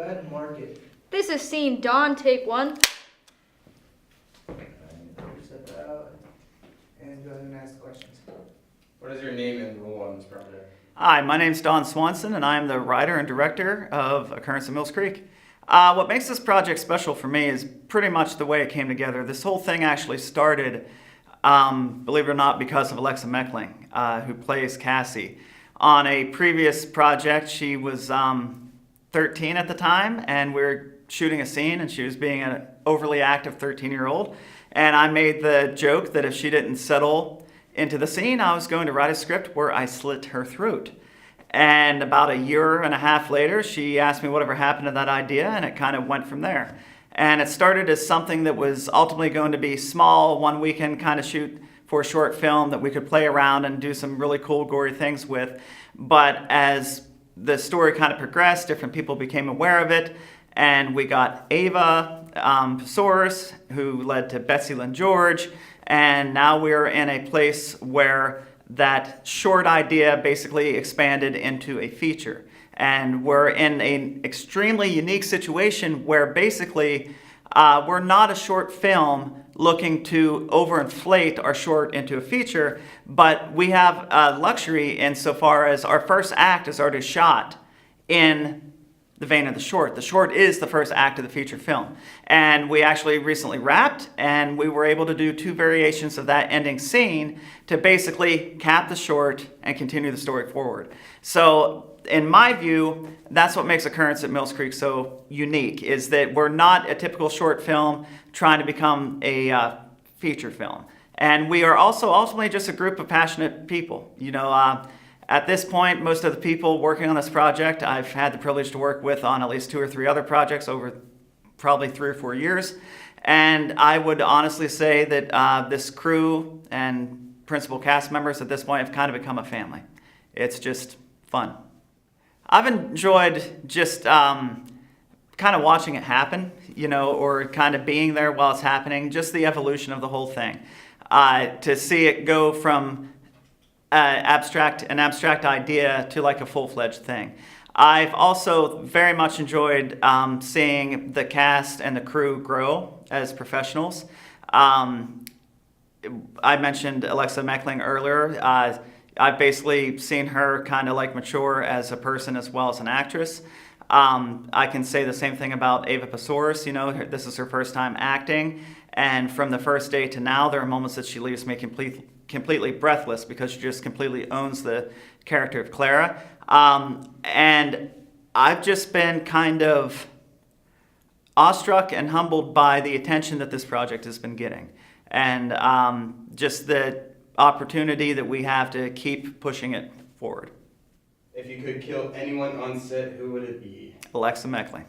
Go ahead and mark it. This is scene Dawn, take one. Step out and go ahead and ask questions. What is your name and role on this project? Hi, my name's Don Swanson, and I'm the writer and director of Occurrence at Mills Creek. What makes this project special for me is pretty much the way it came together. This whole thing actually started, believe it or not, because of Alexa Meckling, who plays Cassie. On a previous project, she was 13 at the time, and we were shooting a scene, and she was being an overly active 13-year-old. And I made the joke that if she didn't settle into the scene, I was going to write a script where I slit her throat. And about a year and a half later, she asked me whatever happened to that idea, and it kind of went from there. And it started as something that was ultimately going to be small, one weekend kind of shoot for a short film that we could play around and do some really cool, gory things with. But as the story kind of progressed, different people became aware of it, and we got Ava Soros, who led to Betsy Lynn George, and now we're in a place where that short idea basically expanded into a feature. And we're in an extremely unique situation where basically we're not a short film looking to overinflate our short into a feature, but we have a luxury insofar as our first act is already shot in the vein of the short. The short is the first act of the feature film. And we actually recently wrapped, and we were able to do 2 variations of that ending scene to basically cap the short and continue the story forward. So in my view, that's what makes Occurrence at Mills Creek so unique, is that we're not a typical short film trying to become a feature film. And we are also ultimately just a group of passionate people. You know, at this point, most of the people working on this project, I've had the privilege to work with on at least 2 or 3 other projects over probably 3 or 4 years. And I would honestly say that this crew and principal cast members at this point have kind of become a family. It's just fun. I've enjoyed just kind of watching it happen, you know, or kind of being there while it's happening, just the evolution of the whole thing. To see it go from an abstract idea to like a full-fledged thing. I've also very much enjoyed seeing the cast and the crew grow as professionals. I mentioned Alexa Meckling earlier. I've basically seen her kind of like mature as a person as well as an actress. I can say the same thing about Ava Soros. You know, this is her first time acting, and from the first day to now, there are moments that she leaves me completely breathless because she just completely owns the character of Clara. And I've just been kind of awestruck and humbled by the attention that this project has been getting, and just the opportunity that we have to keep pushing it forward. If you could kill anyone on set, who would it be? Alexa Meckling.